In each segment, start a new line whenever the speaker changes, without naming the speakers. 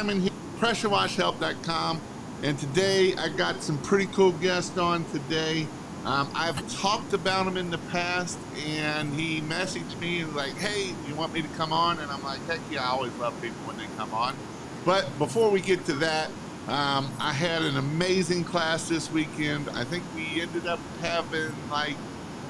Simon here, pressurewashhelp.com, and today I got some pretty cool guests on today. I've talked about him in the past, and he messaged me like, hey, you want me to come on? And I'm like, heck yeah, I always love people when they come on. But before we get to that, I had an amazing class this weekend. I think we ended up having like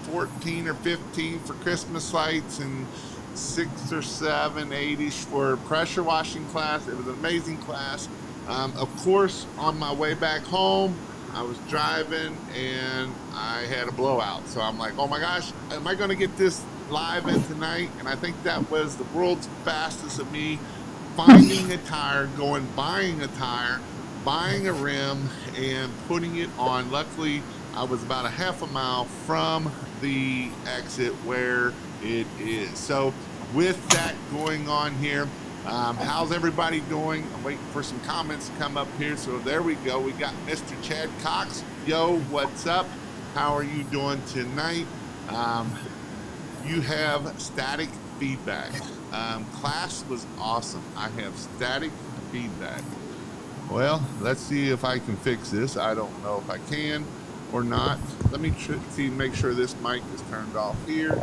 14 or 15 for Christmas lights and 6 or 7, 8-ish for pressure washing class. It was an amazing class. Of course, on my way back home, I was driving and I had a blowout. So I'm like, oh my gosh, am I going to get this live in tonight? And I think that was the world's fastest of me finding a tire, buying a tire, buying a rim, and putting it on. Luckily, I was about a half a mile from the exit where it is. So with that going on here, how's everybody doing? I'm waiting for some comments to come up here. So there we go. We got Mr. Chad Cox. Yo, what's up? How are you doing tonight? You have static feedback. Class was awesome. I have static feedback. Well, let's see if I can fix this. I don't know if I can or not. Let me make sure this mic is turned off here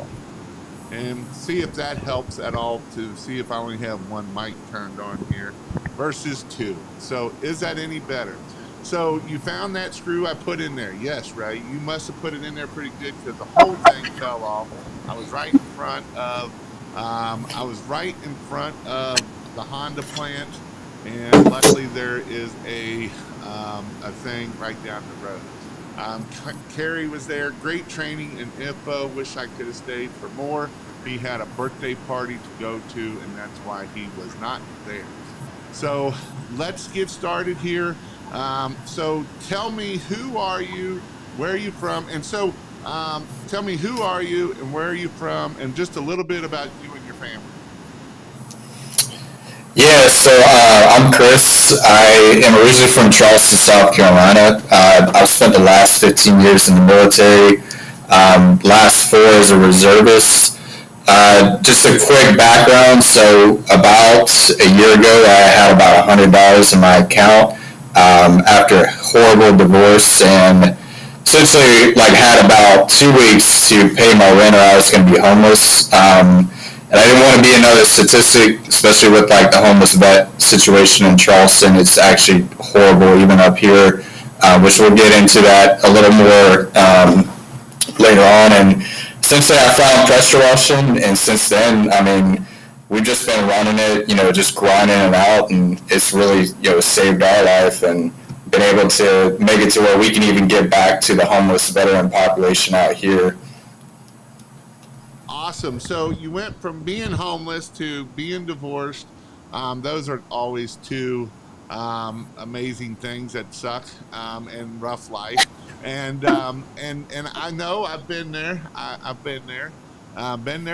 and see if that helps at all, to see if I only have one mic turned on here versus 2. So is that any better? So you found that screw I put in there. Yes, Ray, you must have put it in there pretty good because the whole thing fell off. I was right in front of the Honda plant, and luckily there is a thing right down the road. Kerry was there, great training and info. Wish I could have stayed for more. He had a birthday party to go to, and that's why he was not there. So let's get started here. So tell me, who are you? Where are you from? And so tell me, who are you and where are you from? And just a little bit about you and your family.
Yeah, so I'm Chris. I am originally from Charleston, South Carolina. I've spent the last 15 years in the military, last 4 as a reservist. Just a quick background. So about a year ago, I had about $100 in my account after a horrible divorce, and essentially had about 2 weeks to pay my rent or I was going to be homeless. And I didn't want to be another statistic, especially with the homeless vet situation in Charleston. It's actually horrible, even up here, which we'll get into that a little more later on. And essentially, I found pressure washing, and since then, we've just been running it, just grinding it out, and it's really, saved our life and been able to make it to where we can even get back to the homeless veteran population out here.
Awesome. So you went from being homeless to being divorced. Those are always 2 amazing things that suck in rough life. And I know I've been there. I've been there,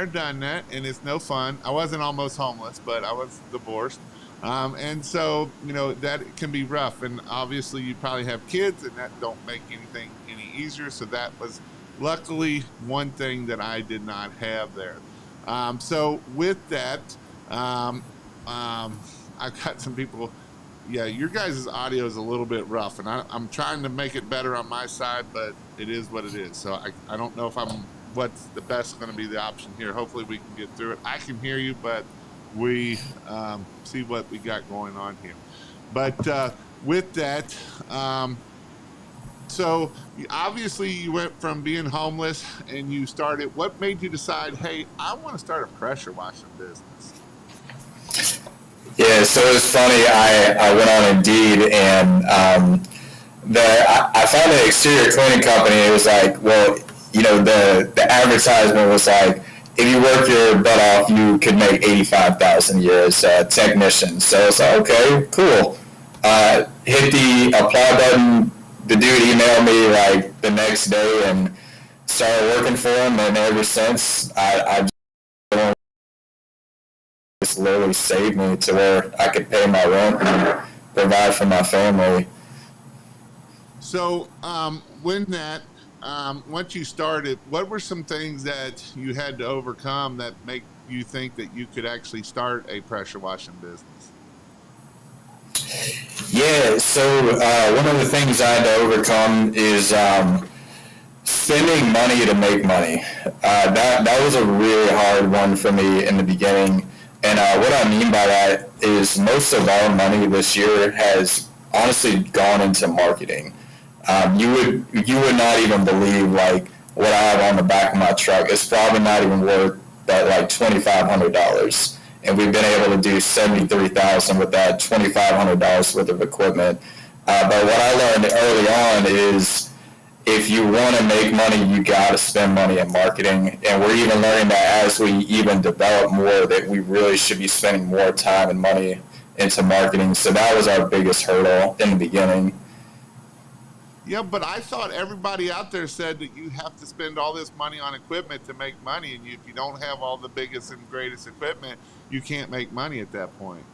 done that, and it's no fun. I wasn't almost homeless, but I was divorced. And so, that can be rough. And obviously you probably have kids, and that don't make anything any easier. So that was luckily one thing that I did not have there. So with that, I've got some people. Yeah, your guys' audio is a little bit rough, and I'm trying to make it better on my side, but it is what it is. So I don't know if what's the best going to be the option here. Hopefully we can get through it. I can hear you, but we see what we got going on here. But with that, so obviously you went from being homeless and you started. What made you decide, hey, I want to start a pressure washing business?
Yeah, so it was funny. I went on Indeed, and I found an exterior cleaning company. It was like, well, the advertisement was like, if you work your butt off, you could make $85,000 a year as a technician. So it's like, okay, cool. Hit the apply button. The dude emailed me the next day and started working for him. And ever since, I just literally saved me to where I could pay my rent and provide for my family.
So once you started, what were some things that you had to overcome that make you think that you could actually start a pressure washing business?
Yeah, so one of the things I had to overcome is spending money to make money. That was a really hard one for me in the beginning. And what I mean by that is most of our money this year has honestly gone into marketing. You would not even believe like what I have on the back of my truck. It's probably not even worth that like $2,500, and we've been able to do 73,000 with that $2,500 worth of equipment. But what I learned early on is if you want to make money, you got to spend money in marketing. And we're even learning that as we even develop more, that we really should be spending more time and money into marketing. So that was our biggest hurdle in the beginning.
Yeah, but I thought everybody out there said that you have to spend all this money on equipment to make money, and if you don't have all the biggest and greatest equipment, you can't make money at that point.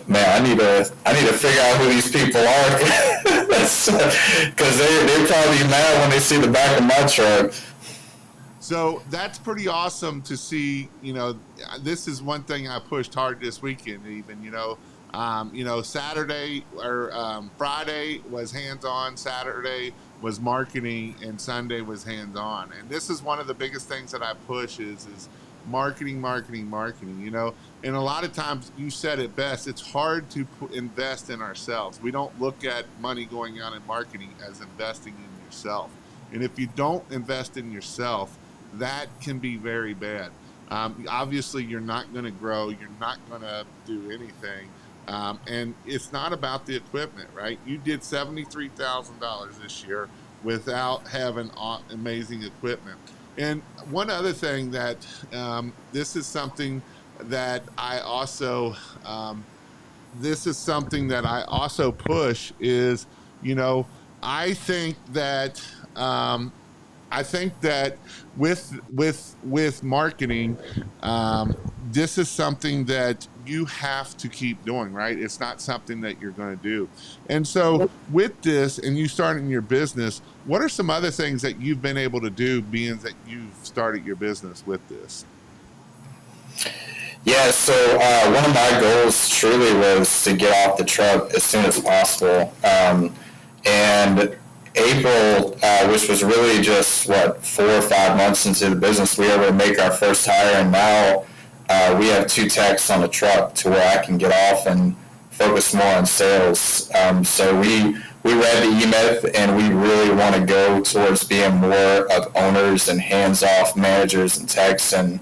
Man, I need to figure out who these people are, because they're probably mad when they see the back of my truck.
So that's pretty awesome to see. This is one thing I pushed hard this weekend. Even Saturday or Friday was hands on. Saturday was marketing, and Sunday was hands on. And this is one of the biggest things that I push is marketing, marketing, marketing. And a lot of times, you said it best. It's hard to invest in ourselves. We don't look at money going on in marketing as investing in yourself. And if you don't invest in yourself, that can be very bad. Obviously, you're not going to grow. You're not going to do anything. And it's not about the equipment, right? You did $73,000 this year without having amazing equipment. And one other thing that this is something that I also push is, I think that I think that with marketing, this is something that you have to keep doing, right? It's not something that you're going to do. And so with this, and you starting your business, what are some other things that you've been able to do, being that you've started your business with this?
Yeah, so one of my goals truly was to get off the truck as soon as possible. And April, which was really just 4 or 5 months into the business, we were able to make our first hire, and now we have 2 techs on the truck to where I can get off and focus more on sales. So we read the E-Myth, and we really want to go towards being more of owners and hands-off managers and techs, and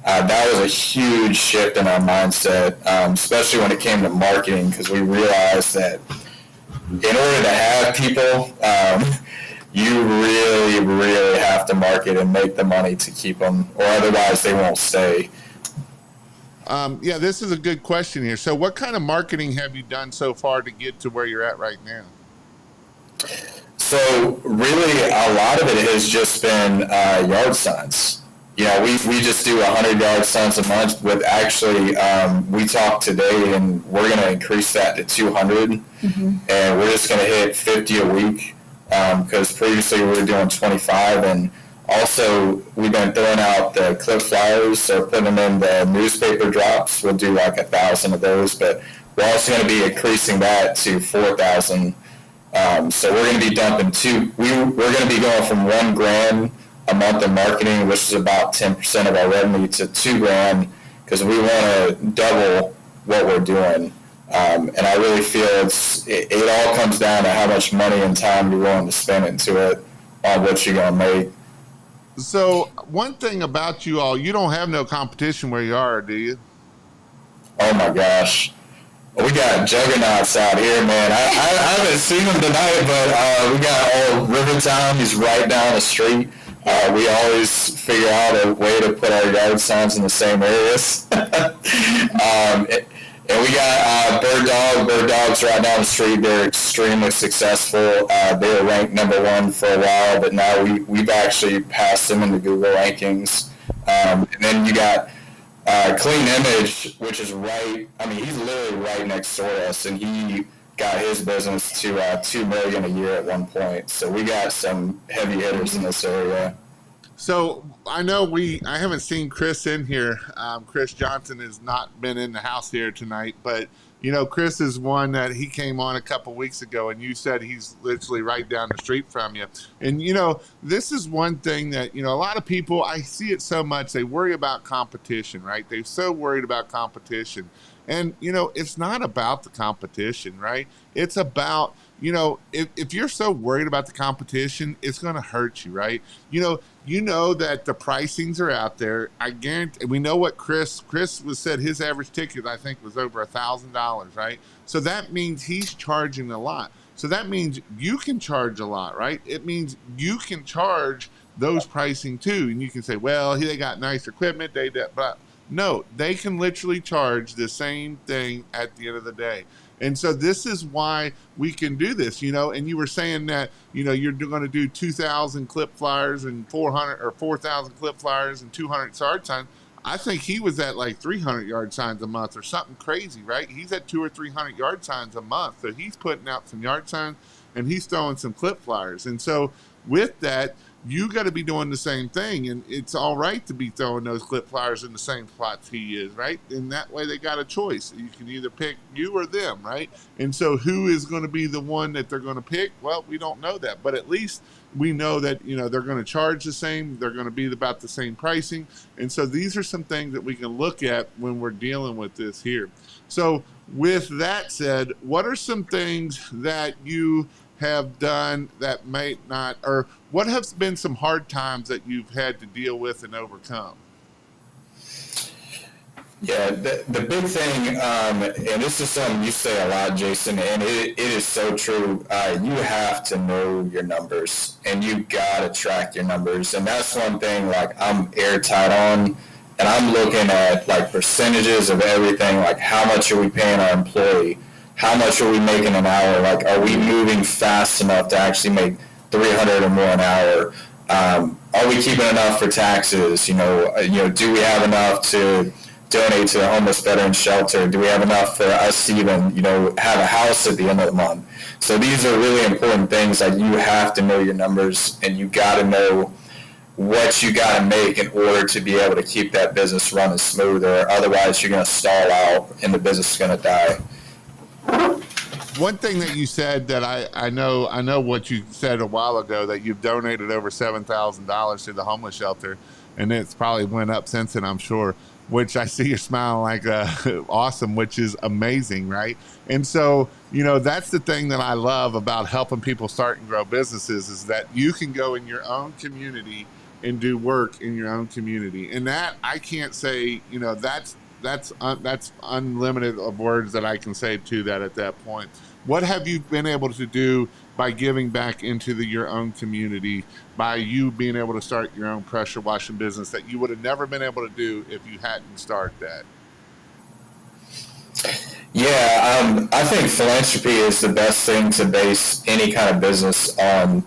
that was a huge shift in our mindset, especially when it came to marketing, because we realized that in order to have people, you really, really have to market and make the money to keep them, or otherwise they won't stay.
Yeah, this is a good question here. So what kind of marketing have you done so far to get to where you're at right now?
So really, a lot of it has just been yard signs. We just do 100 yard signs a month. With actually, we talked today, and we're going to increase that to 200, and we're just going to hit 50 a week, because previously we were doing 25, and also we've been throwing out the clip flyers or putting them in the newspaper drops. We'll do like 1,000 of those, but we're also going to be increasing that to 4,000. So we're going to be dumping we're going to be going from $1,000 a month in marketing, which is about 10% of our revenue, to $2,000, because we want to double what we're doing. And I really feel it all comes down to how much money and time you're willing to spend into it on what you're going to make.
So one thing about you all, you don't have no competition where you are, do you?
Oh my gosh. We got juggernauts out here, man. I haven't seen them tonight, but we got old Rivertown. He's right down the street. We always figure out a way to put our yard signs in the same areas. And we got Bird Dogs right down the street. They're extremely successful. They were ranked #1 for a while, but now we've actually passed them in the Google rankings. And then you got Clean Image, which is he's literally right next door to us, and he got his business to $2 million a year at one point. So we got some heavy hitters in this area.
So I know I haven't seen Chris in here. Chris Johnson has not been in the house here tonight, but Chris is one that he came on a couple weeks ago, and you said he's literally right down the street from you. And this is one thing that a lot of people, I see it so much. They worry about competition, right? They're so worried about competition, and it's not about the competition, right? It's about if you're so worried about the competition, it's going to hurt you, right? That the pricings are out there. I guarantee we know what Chris was said. His average ticket, I think, was over $1,000, right? So that means he's charging a lot. So that means you can charge a lot, right? It means you can charge those pricing too, and you can say, well, they got nice equipment, but no, they can literally charge the same thing at the end of the day. And so this is why we can do this, and you were saying that, you're going to do 2,000 clip flyers and 400 or 4,000 clip flyers and 200 yard signs. I think he was at like 300 yard signs a month or something crazy, right? He's at 200 or 300 yard signs a month. So he's putting out some yard signs and he's throwing some clip flyers. And so with that, you got to be doing the same thing, and it's all right to be throwing those clip flyers in the same spots he is, right? And that way they got a choice. You can either pick you or them, right? And so who is going to be the one that they're going to pick? Well, we don't know that, but at least we know that they're going to charge the same. They're going to be about the same pricing, and so these are some things that we can look at when we're dealing with this here. So with that said, what are some things that you have done that may not, or what have been some hard times that you've had to deal with and overcome?
Yeah, the big thing, and this is something you say a lot, Jason, and it is so true. You have to know your numbers, and you gotta track your numbers, and that's one thing like I'm airtight on, and I'm looking at like percentages of everything, like how much are we paying our employee, how much are we making an hour, like are we moving fast enough to actually make 300 or more an hour? Are we keeping enough for taxes? Do we have enough to donate to the homeless veterans shelter? Do we have enough for us to even, have a house at the end of the month? So these are really important things. Like you have to know your numbers, and you got to know what you got to make in order to be able to keep that business running smooth, or otherwise you're going to stall out and the business is going to die.
One thing that you said that I know what you said a while ago, that you've donated over $7,000 to the homeless shelter, and it's probably went up since then, I'm sure, which I see you're smiling like awesome, which is amazing, right? And so, that's the thing that I love about helping people start and grow businesses, is that you can go in your own community and do work in your own community. And that, I can't say, that's unlimited of words that I can say to that at that point. What have you been able to do by giving back into your own community, by you being able to start your own pressure washing business that you would have never been able to do if you hadn't started that?
Yeah, I think philanthropy is the best thing to base any kind of business on,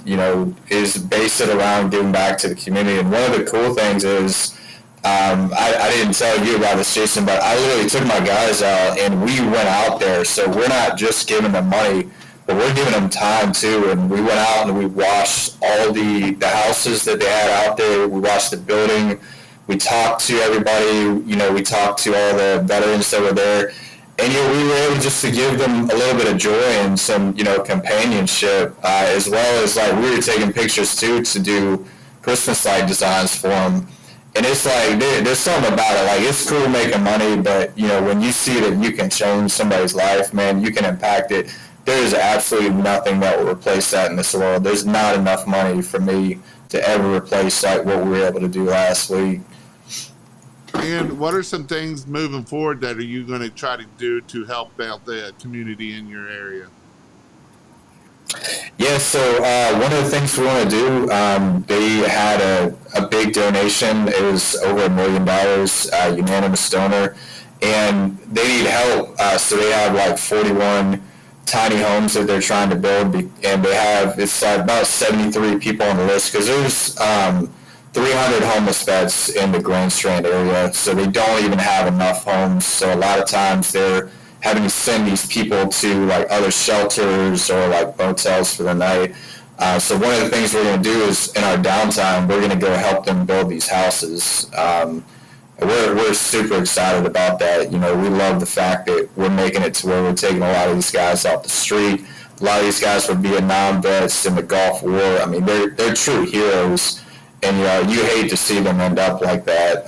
is base it around giving back to the community. And one of the cool things is, I didn't tell you about this, Jason, but I literally took my guys out and we went out there. So we're not just giving them money, but we're giving them time too. And we went out and we washed all the houses that they had out there. We washed the building. We talked to everybody, we talked to all the veterans that were there. And we were able just to give them a little bit of joy and some, companionship, as well as like we were taking pictures too to do Christmas light designs for them. And it's like there's something about it. Like it's cool making money, but when you see that you can change somebody's life, man, you can impact it. There is absolutely nothing that will replace that in this world. There's not enough money for me to ever replace like what we were able to do last week.
And what are some things moving forward that are you going to try to do to help out the community in your area?
Yeah, so one of the things we want to do, they had a big donation. It was over $1 million, unanimous donor, and they need help. So they have like 41 tiny homes that they're trying to build, and it's like about 73 people on the list, because there's 300 homeless vets in the Grand Strand area, so they don't even have enough homes. So a lot of times they're having to send these people to like other shelters or like motels for the night. So one of the things we're going to do is in our downtime, we're going to go help them build these houses. we're super excited about that. We love the fact that we're making it to where we're taking a lot of these guys off the street. A lot of these guys were Vietnam vets in the Gulf War. I mean, they're true heroes, and you hate to see them end up like that.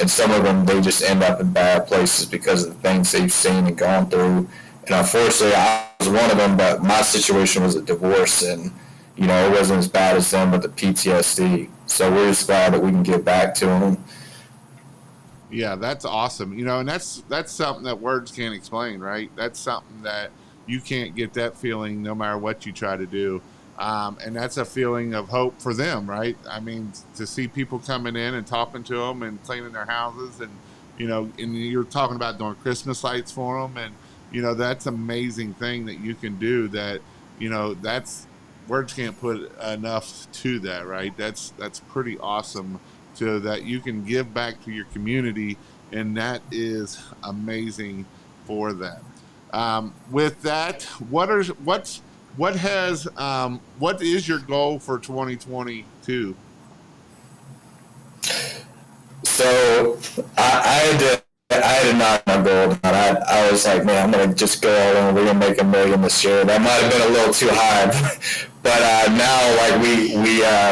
And some of them, they just end up in bad places because of the things they've seen and gone through. And unfortunately, I was one of them, but my situation was a divorce, and it wasn't as bad as them, but the PTSD. So we're just glad that we can get back to them.
Yeah, that's awesome. And that's something that words can't explain, right? That's something that you can't get that feeling no matter what you try to do. And that's a feeling of hope for them, right? I mean, to see people coming in and talking to them and cleaning their houses, and and you're talking about doing Christmas lights for them, and that's an amazing thing that you can do. That that's words can't put enough to that, right? That's pretty awesome. So that you can give back to your community, and that is amazing for them. With that, what is your goal for 2022?
So I had to knock my goal down. I was like, man, I'm gonna just go all in. We're gonna make $1 million this year. That might have been a little too high, but now like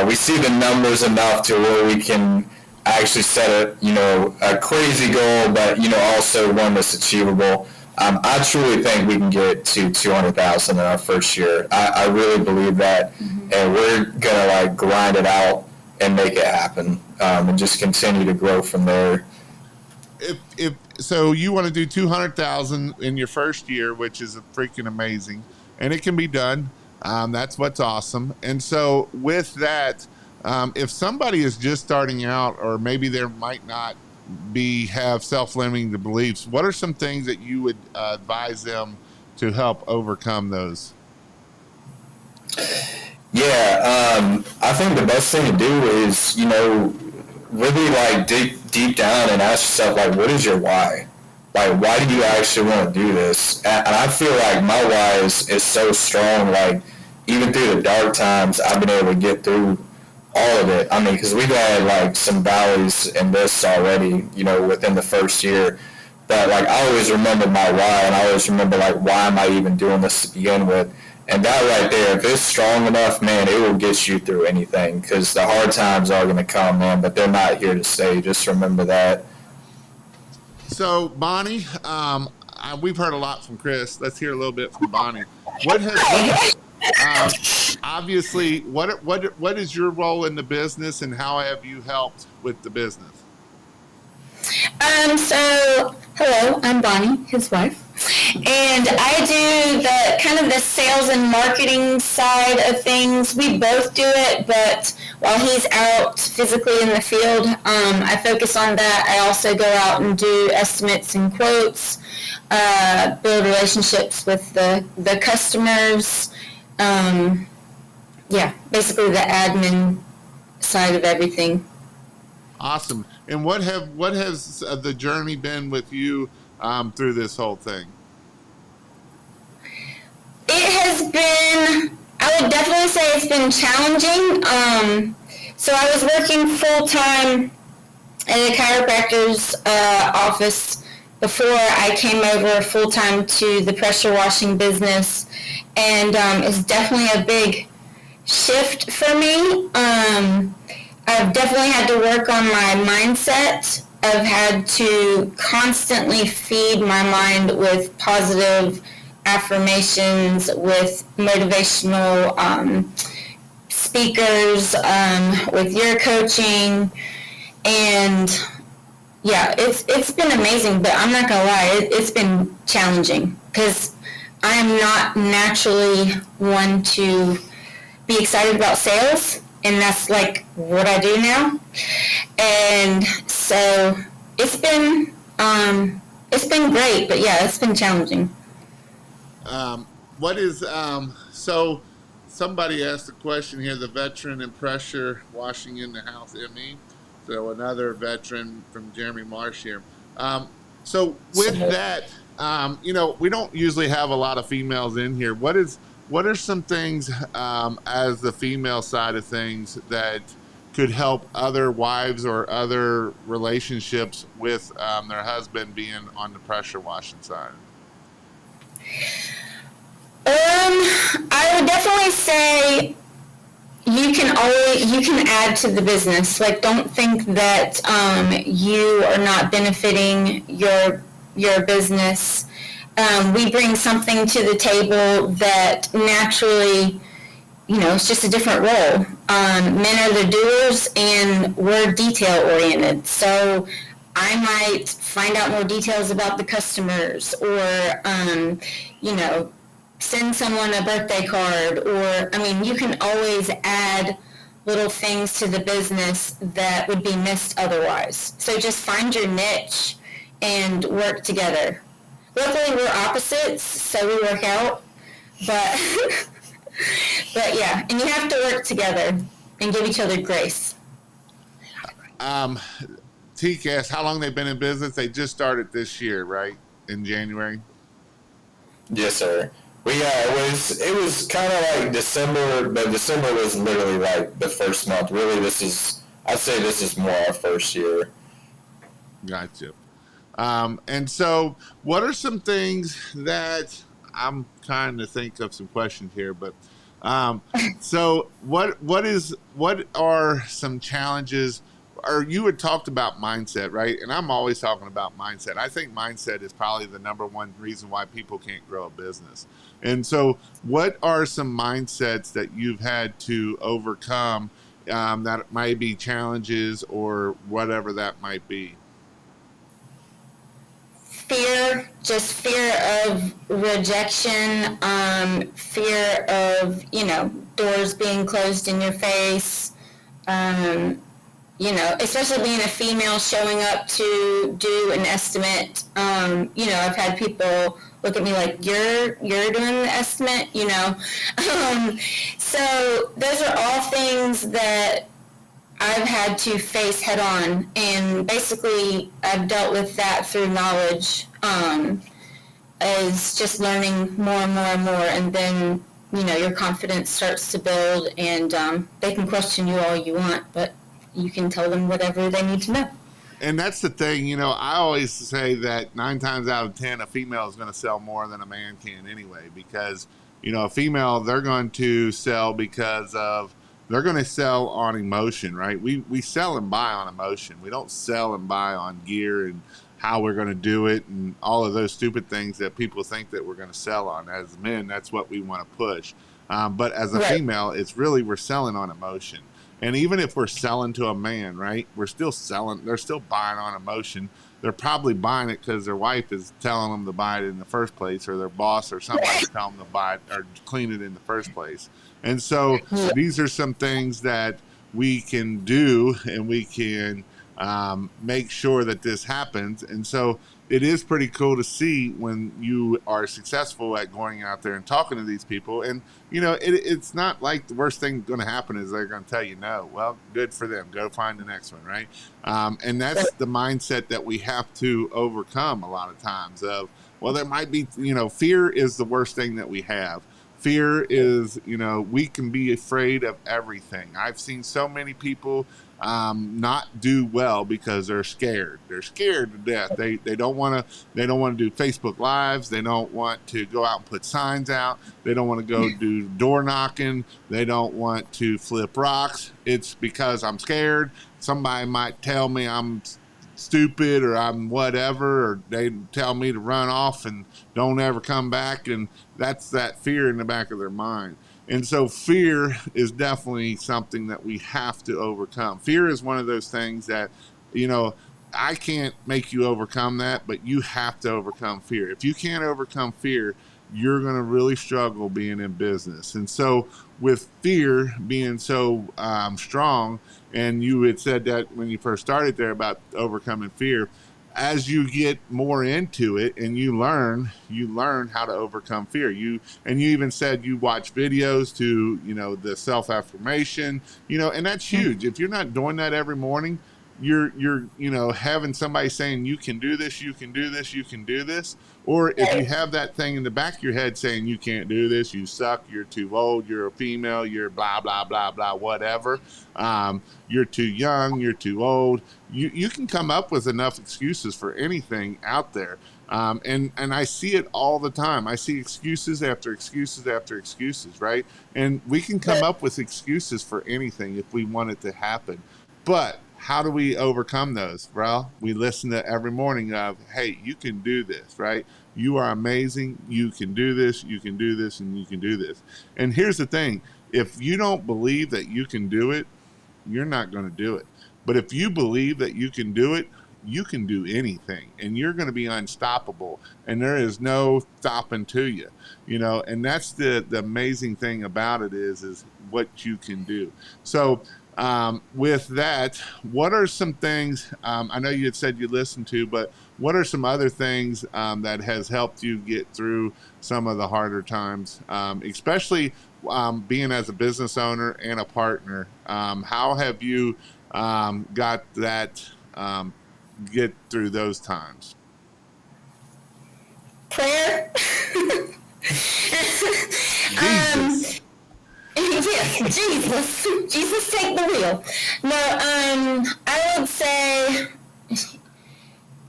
we see the numbers enough to where we can actually set a crazy goal, but also one that's achievable. I truly think we can get to 200,000 in our first year. I really believe that, and we're gonna like grind it out and make it happen, and just continue to grow from there.
If so, you want to do 200,000 in your first year, which is freaking amazing, and it can be done. That's what's awesome. And so with that, if somebody is just starting out, or maybe there might not have self-limiting beliefs, what are some things that you would advise them to help overcome those?
Yeah, I think the best thing to do is, really like dig deep down and ask yourself, like, what is your why? Like, why do you actually want to do this? And I feel like my why is so strong. Like, even through the dark times, I've been able to get through all of it. I mean, because we've had like some valleys in this already, within the first year. But like, I always remember my why, and I always remember like, why am I even doing this to begin with? And that right there, if it's strong enough, man, it will get you through anything, because the hard times are going to come, man, but they're not here to stay. Just remember that.
So, Bonnie, we've heard a lot from Chris. Let's hear a little bit from Bonnie. Obviously, what is your role in the business, and how have you helped with the business?
So hello, I'm Bonnie, his wife, and I do the kind of the sales and marketing side of things. We both do it, but while he's out physically in the field, I focus on that. I also go out and do estimates and quotes, build relationships with the customers. Basically the admin side of everything.
Awesome. And what has the journey been with you through this whole thing?
It has been, I would definitely say it's been challenging. So I was working full-time in a chiropractor's office before I came over full-time to the pressure washing business, and it's definitely a big shift for me. I've definitely had to work on my mindset. I've had to constantly feed my mind with positive affirmations, with motivational speakers, with your coaching, and yeah, it's been amazing. But I'm not gonna lie, it's been challenging because I'm not naturally one to be excited about sales. And that's like what I do now, and so it's been great, but yeah, it's been challenging.
What is so? Somebody asked a question here. The veteran and pressure washing in the house, ME. So another veteran from Jeremy Marsh here. So with that, we don't usually have a lot of females in here. What are some things as the female side of things that could help other wives or other relationships with their husband being on the pressure washing side?
I would definitely say you can add to the business. Like, don't think that you are not benefiting your business. We bring something to the table that naturally, it's just a different role. Men are the doers, and we're detail oriented. So I might find out more details about the customers, or send someone a birthday card, or you can always add little things to the business that would be missed otherwise. So just find your niche and work together. Luckily, we're opposites, so we work out. But but yeah, and you have to work together and give each other grace.
TCAS, how long they've been in business? They just started this year, right? In January.
Yes, sir. It was kind of like December, but December was literally like the first month. Really, I'd say this is more our first year.
Gotcha. And so what are some things that I'm trying to think of some questions here, but so what are some challenges? Or you had talked about mindset, right? And I'm always talking about mindset. I think mindset is probably the number one reason why people can't grow a business. And so what are some mindsets that you've had to overcome that might be challenges or whatever that might be?
Fear of rejection, fear of, doors being closed in your face, especially being a female showing up to do an estimate. I've had people look at me like, you're doing the estimate, So those are all things that I've had to face head on, and basically I've dealt with that through knowledge, as just learning more and more and more, and then, your confidence starts to build, and they can question you all you want, but you can tell them whatever they need to know.
And that's the thing, I always say that 9 times out of 10, a female is going to sell more than a man can anyway, because, a female, they're going to sell because of, they're going to sell on emotion, right? We sell and buy on emotion. We don't sell and buy on gear and how we're going to do it and all of those stupid things that people think that we're going to sell on. As men, that's what we want to push. But as a female, it's really, we're selling on emotion. And even if we're selling to a man, right, we're still selling, they're still buying on emotion. They're probably buying it because their wife is telling them to buy it in the first place, or their boss or somebody telling them to buy it or clean it in the first place. And so these are some things that we can do, and we can make sure that this happens. And so it is pretty cool to see when you are successful at going out there and talking to these people. And, it's not like the worst thing going to happen is they're going to tell you no. Well, good for them. Go find the next one, right? And that's the mindset that we have to overcome a lot of times of, well, there might be, fear is the worst thing that we have. Fear is, we can be afraid of everything. I've seen so many people not do well because they're scared. They're scared to death. They don't want to do Facebook Lives. They don't want to go out and put signs out. They don't want to go do door knocking. They don't want to flip rocks. It's because I'm scared. Somebody might tell me I'm stupid or I'm whatever, or they tell me to run off and don't ever come back. And that's that fear in the back of their mind. And so fear is definitely something that we have to overcome. Fear is one of those things that, I can't make you overcome that, but you have to overcome fear. If you can't overcome fear, you're going to really struggle being in business. And so with fear being so strong, and you had said that when you first started there about overcoming fear, as you get more into it and you learn how to overcome fear. You even said you watch videos to, the self-affirmation, and that's huge. If you're not doing that every morning, you're having somebody saying you can do this, you can do this, you can do this, or if you have that thing in the back of your head saying you can't do this, you suck, you're too old, you're a female, you're blah blah blah blah whatever, you're too young, you're too old, you can come up with enough excuses for anything out there. And I see it all the time. I see excuses after excuses after excuses, right? And we can come up with excuses for anything if we want it to happen. But how do we overcome those? Well, we listen to every morning of, hey, you can do this, right? You are amazing. You can do this. You can do this, and you can do this. And here's the thing. If you don't believe that you can do it, you're not going to do it. But if you believe that you can do it, you can do anything, and you're going to be unstoppable, and there is no stopping to you, and that's the amazing thing about it is what you can do. So with that, what are some things, I know you had said you listened to, but what are some other things that has helped you get through some of the harder times, especially being as a business owner and a partner? How have you got that get through those times?
Prayer.
Jesus.
Yes, Jesus, take the wheel. No, I would say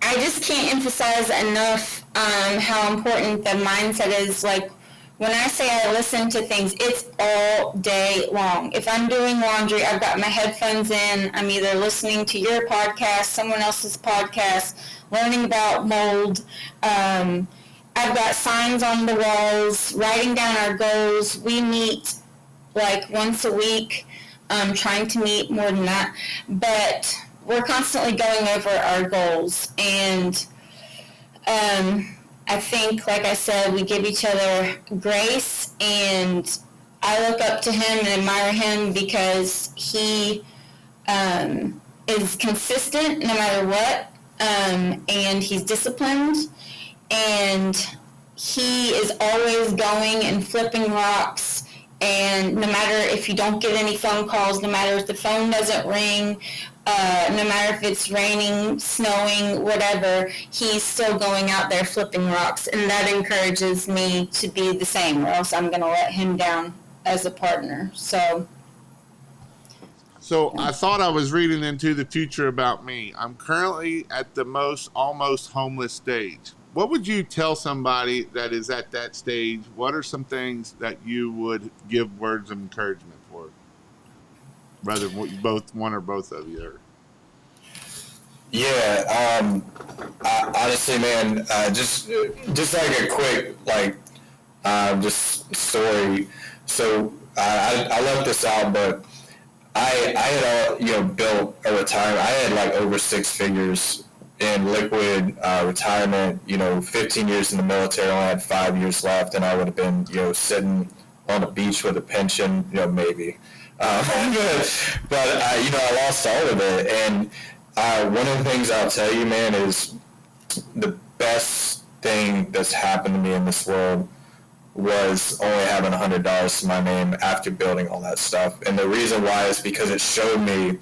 I just can't emphasize enough how important the mindset is. Like, when I say I listen to things, it's all day long. If I'm doing laundry, I've got my headphones in. I'm either listening to your podcast, someone else's podcast, learning about mold. I've got signs on the walls, writing down our goals. We meet like once a week, trying to meet more than that. But we're constantly going over our goals. And I think, like I said, we give each other grace, and I look up to him and admire him because he is consistent no matter what, and he's disciplined, and he is always going and flipping rocks. And no matter if you don't get any phone calls, no matter if the phone doesn't ring, no matter if it's raining, snowing, whatever, he's still going out there flipping rocks. And that encourages me to be the same, or else I'm going to let him down as a partner. So
I thought I was reading into the future about me. I'm currently at the almost homeless stage. What would you tell somebody that is at that stage? What are some things that you would give words of encouragement for? Rather, one or both of you.
Yeah, honestly, man, just like a quick, just story. So I left this out, but I had built a retirement. I had over 6 figures in liquid retirement. 15 years in the military, I only had 5 years left, and I would have been sitting on the beach with a pension, maybe. But I lost all of it, and one of the things I'll tell you, man, is the best thing that's happened to me in this world was only having $100 to my name after building all that stuff. And the reason why is because it showed me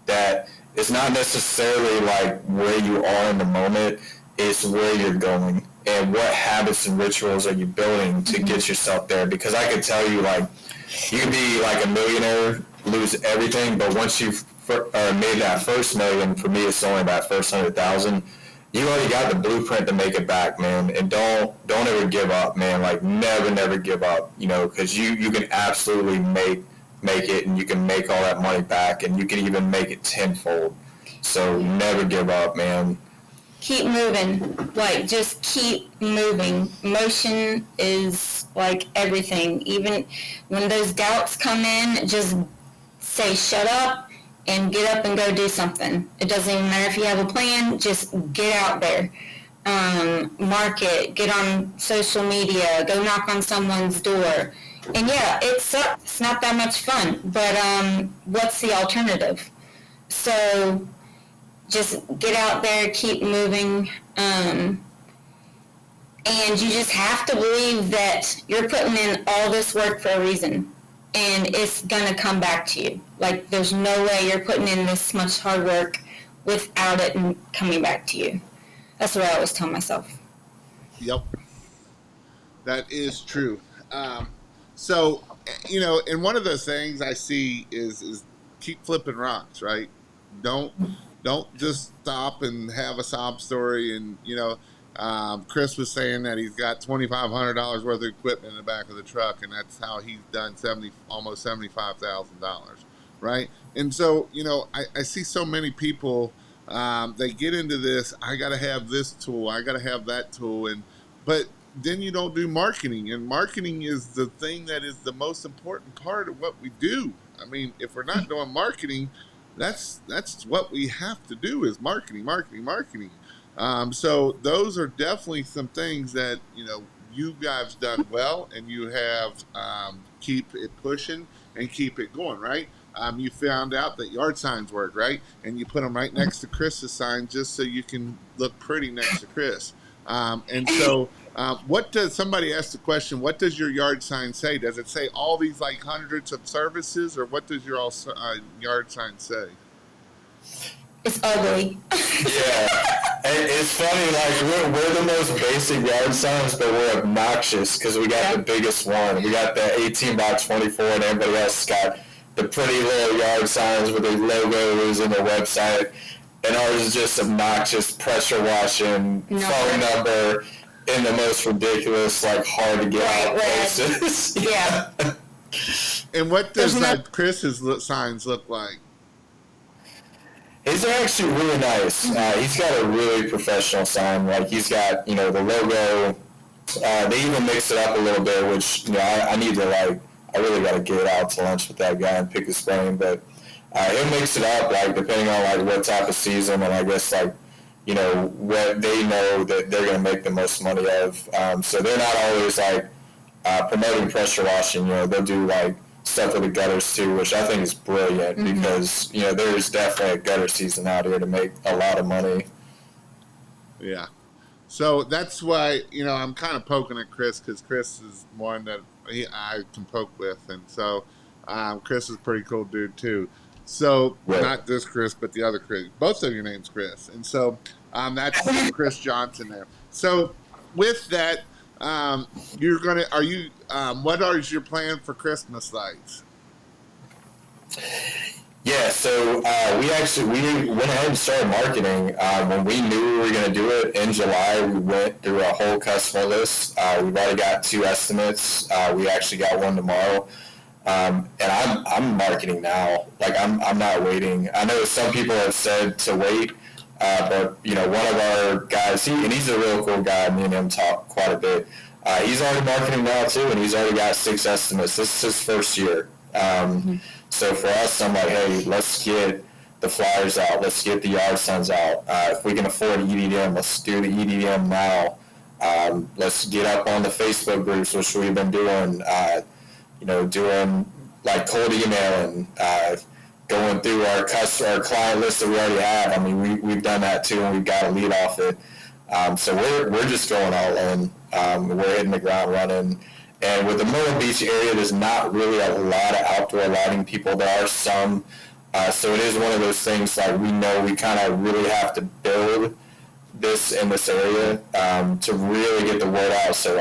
that it's not necessarily where you are in the moment, it's where you're going and what habits and rituals are you building to get yourself there. Because I could tell you, you could be a millionaire, lose everything, but once you've made that first million, for me it's only that first 100,000, you already got the blueprint to make it back, man. And don't ever give up, man. Never give up, because you can absolutely make it, and you can make all that money back, and you can even make it tenfold. So never give up, man.
Keep moving. Just keep moving. Motion is everything. Even when those doubts come in, just say shut up and get up and go do something. It doesn't even matter if you have a plan, just get out there. Market, get on social media, go knock on someone's door. And yeah, it sucks. It's not that much fun, but what's the alternative? So just get out there, keep moving, and you just have to believe that you're putting in all this work for a reason, and it's gonna come back to you. There's no way you're putting in this much hard work without it coming back to you. That's what I always tell myself.
Yep, that is true. So, and one of the things I see is keep flipping rocks, right? Don't don't just stop and have a sob story. And Chris was saying that he's got $2,500 worth of equipment in the back of the truck, and that's how he's done almost $75,000, right? And so I see so many people. They get into this. I got to have this tool. I got to have that tool, but then you don't do marketing, and marketing is the thing that is the most important part of what we do. I mean, if we're not doing marketing, that's what we have to do is marketing, marketing, marketing. So those are definitely some things that you guys done well, and you have keep it pushing and keep it going, right? You found out that yard signs work, right? And you put them right next to Chris's sign just so you can look pretty next to Chris. And so, what does somebody ask the question? What does your yard sign say? Does it say all these like hundreds of services, or what does your yard sign say?
It's ugly.
Yeah, it's funny. Like we're the most basic yard signs, but we're obnoxious because we got the biggest one. We got the 18 by 24, and everybody else got the pretty little yard signs with their logos and their website. And ours is just obnoxious, pressure washing, phone number, in the most ridiculous, like hard to get out places.
Yeah.
And what does Chris's signs look like?
His are actually really nice. He's got a really professional sign. Like he's got, the logo. They even mix it up a little bit, which I need to I really got to get out to lunch with that guy and pick his brain, but. He'll mix it up, depending on what type of season, and I guess what they know that they're going to make the most money of. So they're not always promoting pressure washing. They'll do stuff with the gutters too, which I think is brilliant because there's definitely a gutter season out here to make a lot of money.
Yeah. So that's why I'm kind of poking at Chris because Chris is one that I can poke with, and so Chris is a pretty cool dude too. So, not this Chris, but the other Chris. Both of your names Chris. And so, that's Chris Johnson there. So, with that, what is your plan for Christmas lights?
Yeah, so we went ahead and started marketing. When we knew we were going to do it in July, we went through a whole customer list. We've already got 2 estimates. We actually got one tomorrow. And I'm marketing now. I'm not waiting. I know some people have said to wait, but one of our guys, he's a real cool guy. Me and him talk quite a bit. He's already marketing now too, and he's already got 6 estimates. This is his first year. So for us, I'm like, hey, let's get the flyers out. Let's get the yard signs out. If we can afford EDM, let's do the EDM now. Let's get up on the Facebook groups, which we've been doing. Doing cold emailing, going through our client list that we already have. I mean, we've done that too, and we've got a lead off it. So we're just going all in. We're hitting the ground running. And with the Myrtle Beach area, there's not really a lot of outdoor lighting people. There are some. So it is one of those things we know we kind of really have to build this in this area to really get the word out. So,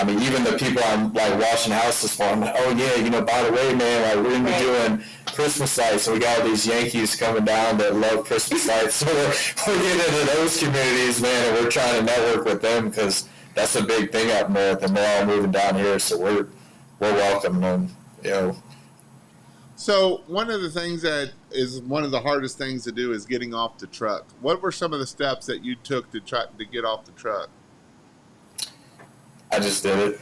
even the people I'm washing houses for, I'm like, oh yeah, by the way, man, we're gonna be doing Christmas lights, and we got all these Yankees coming down that love Christmas lights. So we're getting into those communities, man, and we're trying to network with them because that's a big thing up north, and they're all moving down here, so we're welcoming them,
So one of the things that is one of the hardest things to do is getting off the truck. What were some of the steps that you took to try to get off the truck?
I just did it.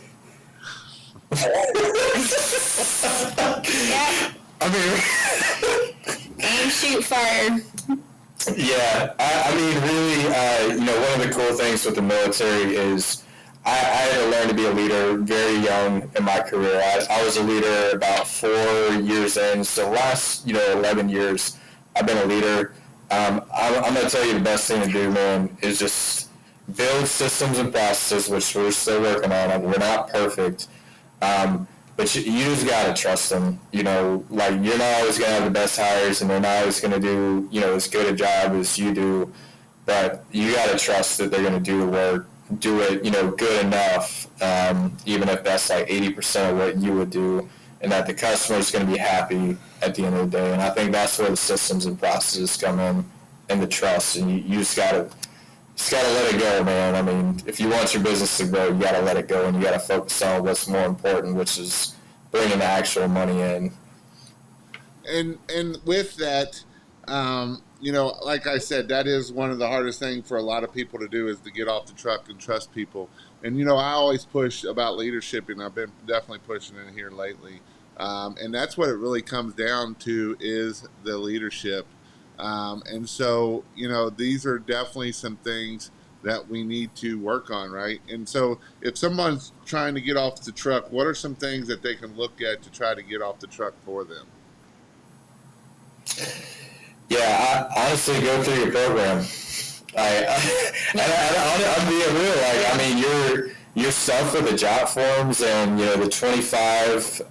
Aim, shoot, fire.
Yeah, really, one of the cool things with the military is I had to learn to be a leader very young in my career. I was a leader about 4 years in, so last 11 years I've been a leader. I'm going to tell you the best thing to do, man, is just build systems and processes, which we're still working on. We're not perfect. but you just gotta trust them. You know, like you're not always gonna have the best hires, and they're not always gonna do as good a job as you do. But you gotta trust that they're gonna do the work, do it good enough, even if that's like 80% of what you would do, and that the customer is gonna be happy at the end of the day. And I think that's where the systems and processes come in, and the trust. And you just gotta let it go, man. I mean, if you want your business to grow, you gotta let it go, and you gotta focus on what's more important, which is bringing the actual money in.
And with that, like I said, that is one of the hardest things for a lot of people to do, is to get off the truck and trust people. And I always push about leadership, and I've been definitely pushing it here lately. And that's what it really comes down to, is the leadership. And so, these are definitely some things that we need to work on, right? And so if someone's trying to get off the truck, what are some things that they can look at to try to get off the truck for them?
Yeah, I honestly go through your program. I'm being real. Like, I mean, your stuff with the job forms and the 25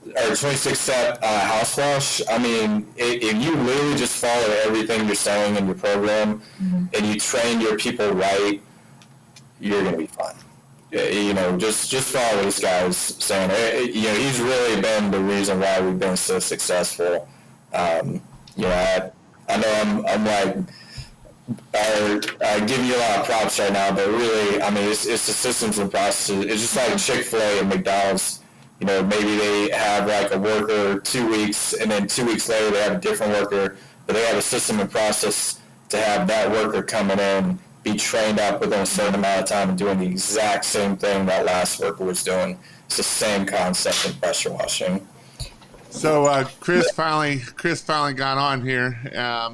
or 26-step house wash. I mean, if you literally just follow everything you're saying in your program, and you train your people right, you're gonna be fine. Just follow these guys saying, he's really been the reason why we've been so successful. I know I'm like, I give you a lot of props right now, but really, I mean, it's the systems and processes. It's just like Chick-fil-A and McDonald's. Maybe they have like a worker 2 weeks, and then 2 weeks later they have a different worker, but they have a system and process to have that worker coming in, be trained up within a certain amount of time and doing the exact same thing that last worker was doing. It's the same concept in pressure washing.
So Chris finally got on here.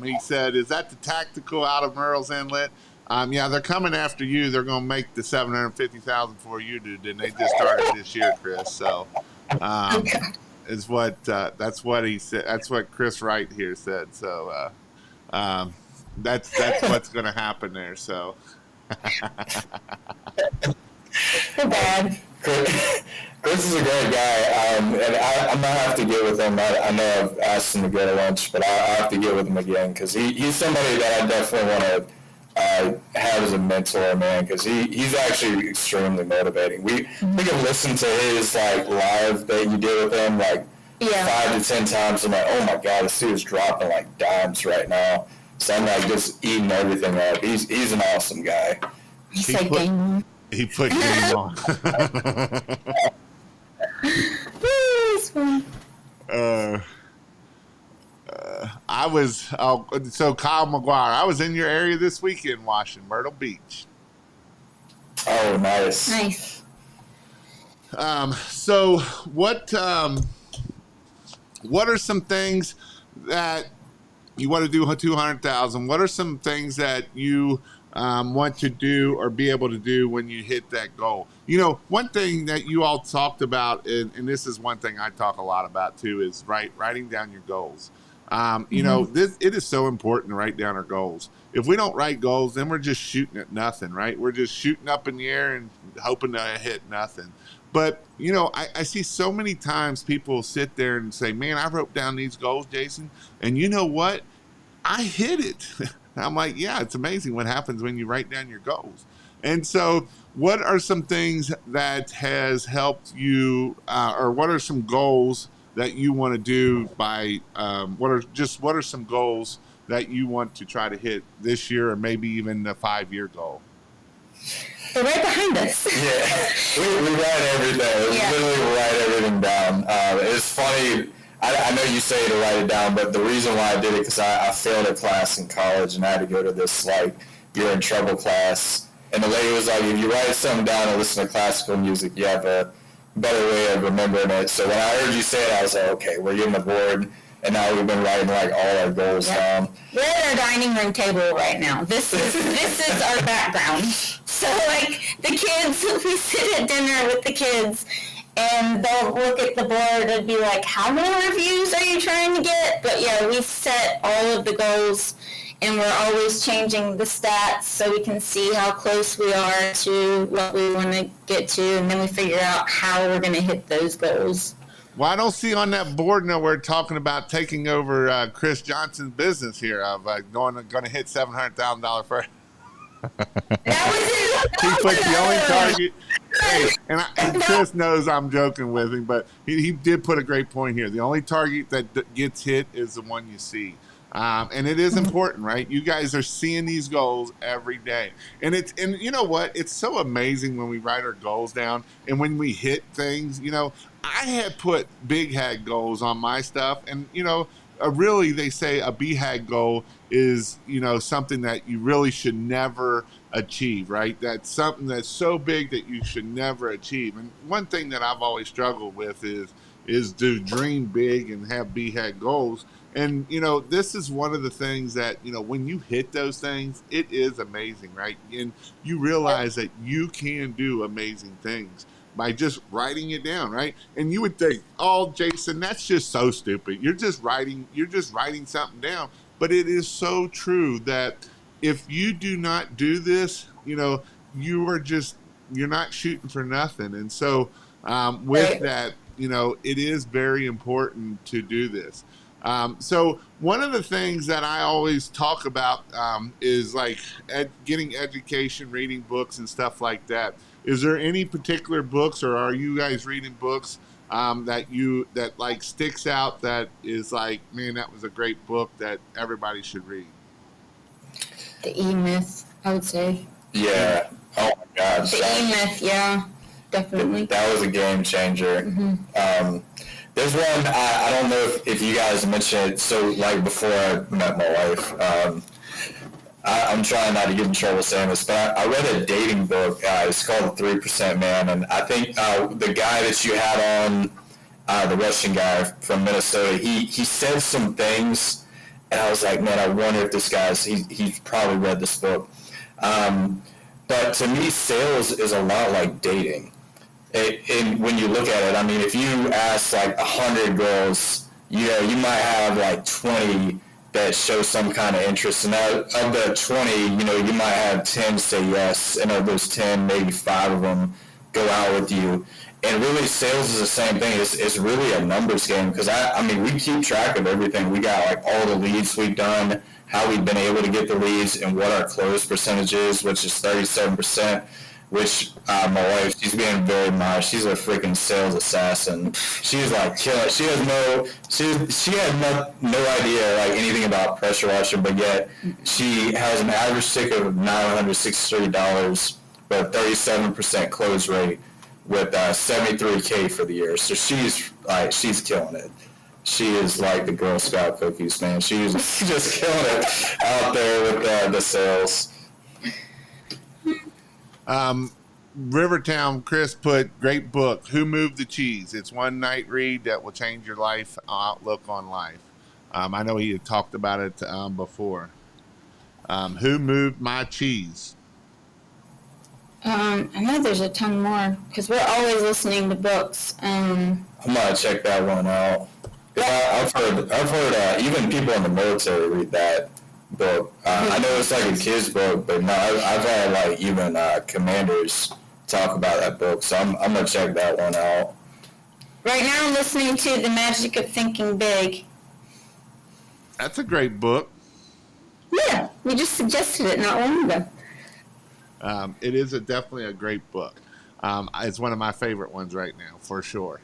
He said, "Is that the tactical out of Merle's Inlet?" Yeah, they're coming after you. They're going to make the $750,000 for you, dude. And they just started this year, Chris. So, is what that's what he said. That's what Chris Wright here said. So, that's what's going to happen there. So,
Too bad.
Chris is a great guy, and I'm gonna have to get with him. I know I've asked him to go to lunch, but I'll have to get with him again, because he's somebody that I definitely want to have as a mentor, man, because he's actually extremely motivating. We can listen to his like live that you did with him like 5 to 10 times. I'm like, oh my god, this dude is dropping like dimes right now. So I'm like just eating everything up. He's an awesome guy.
He put game on. I was so Kyle McGuire. I was in your area this weekend washing Myrtle Beach.
Oh, nice.
Nice.
So what are some things that you want to do? 200,000. What are some things that you want to do or be able to do when you hit that goal? One thing that you all talked about, and this is one thing I talk a lot about too, is writing down your goals. It is so important to write down our goals. If we don't write goals, then we're just shooting at nothing, right? We're just shooting up in the air and hoping to hit nothing. But, I see so many times people sit there and say, man, I wrote down these goals, Jason, and you know what? I hit it. I'm like, yeah, it's amazing what happens when you write down your goals. And so what are some things that has helped you, or what are some goals that you want to do by, what are some goals that you want to try to hit this year, or maybe even a 5-year goal?
They're right behind us.
Yeah, we write everything. We literally write everything down. It's funny. I know you say to write it down, but the reason why I did it, because I failed a class in college, and I had to go to this, like, you're in trouble class. And the lady was like, if you write something down and listen to classical music, you have a better way of remembering it. So when I heard you say it, I was like, okay, we're getting the board. And now we've been writing, like, all our goals down.
We're at our dining room table right now. This is our background. So, like, the kids, we sit at dinner with the kids, and they'll look at the board and be like, how many reviews are you trying to get? But yeah, we set all of the goals and we're always changing the stats so we can see how close we are to what we want to get to, and then we figure out how we're going to hit those goals.
Well, I don't see on that board nowhere talking about taking over Chris Johnson's business here of going to hit $700,000 first. He put the only target. Hey, and Chris knows I'm joking with him, but he did put a great point here. The only target that gets hit is the one you see. And it is important, right? You guys are seeing these goals every day. And you know what? It's so amazing when we write our goals down and when we hit things. I had put big hag goals on my stuff, and really they say a BHAG goal is something that you really should never achieve, right? That's something that's so big that you should never achieve. And one thing that I've always struggled with is to dream big and have BHAG goals. And this is one of the things that when you hit those things, it is amazing, right? And you realize that you can do amazing things by just writing it down, right? And you would think, oh, Jason, that's just so stupid. You're just writing something down. But it is so true that if you do not do this, you're not shooting for nothing. And so with that, it is very important to do this. So one of the things that I always talk about is like getting education, reading books and stuff like that. Is there any particular books, or are you guys reading books that like sticks out that is like, man, that was a great book that everybody should read?
The E-Myth, I would say.
Yeah. Oh my God.
The E-Myth, yeah, definitely.
That was a game changer. Mm-hmm. There's one, I don't know if you guys mentioned it, so like before I met my wife, I'm trying not to get in trouble saying this, but I read a dating book. It's called The 3% Man, and I think the guy that you had on, the Russian guy from Minnesota, he said some things, and I was like, man, I wonder if this guy's, he's probably read this book. But to me, sales is a lot like dating. And when you look at it, I mean, if you ask like 100 girls, you might have like 20 that show some kind of interest. And of the 20, you might have 10 say yes, and of those 10, maybe 5 of them go out with you. And really, sales is the same thing. It's really a numbers game, because I mean, we keep track of everything. We got like all the leads we've done, how we've been able to get the leads, and what our close percentage is, which is 37%. Which my wife, she's being very modest. She's a freaking sales assassin. She's like killing. She had no idea like anything about pressure washing, but yet she has an average ticket of $963, but a 37% close rate with $73K for the year. So she's killing it. She is like the Girl Scout cookies, man. She's just killing it out there with the sales.
Rivertown, Chris put, great book, Who Moved the Cheese? It's one night read that will change your life, outlook on life. I know he had talked about it before. Who Moved My Cheese?
I know there's a ton more, because we're always listening to books.
I'm gonna check that one out. I've heard even people in the military read that book. I know it's like a kid's book, but no, I've had like even commanders talk about that book, so I'm gonna check that one out.
Right now I'm listening to The Magic of Thinking Big.
That's a great book.
Yeah, we just suggested it not long ago.
It is definitely a great book. It's one of my favorite ones right now, for sure.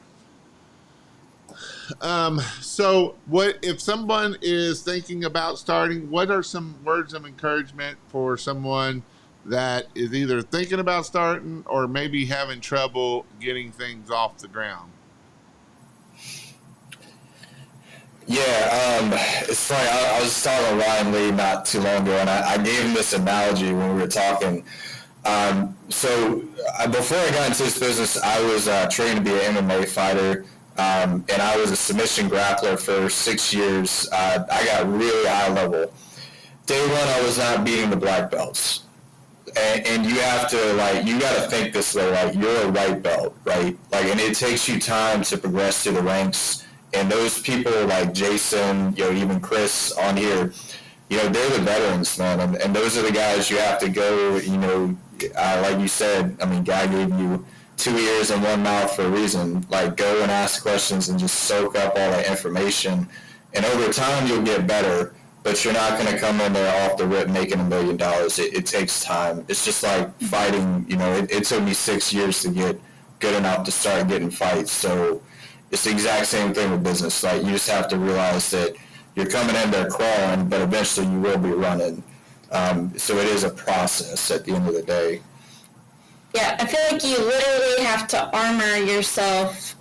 So what if someone is thinking about starting, what are some words of encouragement for someone that is either thinking about starting or maybe having trouble getting things off the ground?
Yeah, it's funny. I was talking to Ryan Lee not too long ago, and I gave him this analogy when we were talking. So before I got into this business, I was trained to be an MMA fighter. And I was a submission grappler for 6 years. I got really high level. Day one, I was not beating the black belts. And you have to, you got to think this way, you're a white belt, right? And it takes you time to progress through the ranks. And those people like Jason, even Chris on here, they're the veterans, man, and those are the guys you have to go. Like you said, I mean, God gave you 2 ears and one mouth for a reason. Like, go and ask questions and just soak up all that information, and over time you'll get better. But you're not going to come in there off the rip making $1 million. It takes time. It's just like fighting. It took me 6 years to get good enough to start getting fights. So it's the exact same thing with business. Like, you just have to realize that you're coming in there crawling, but eventually you will be running. So it is a process at the end of the day.
Yeah, I feel like you literally have to armor yourself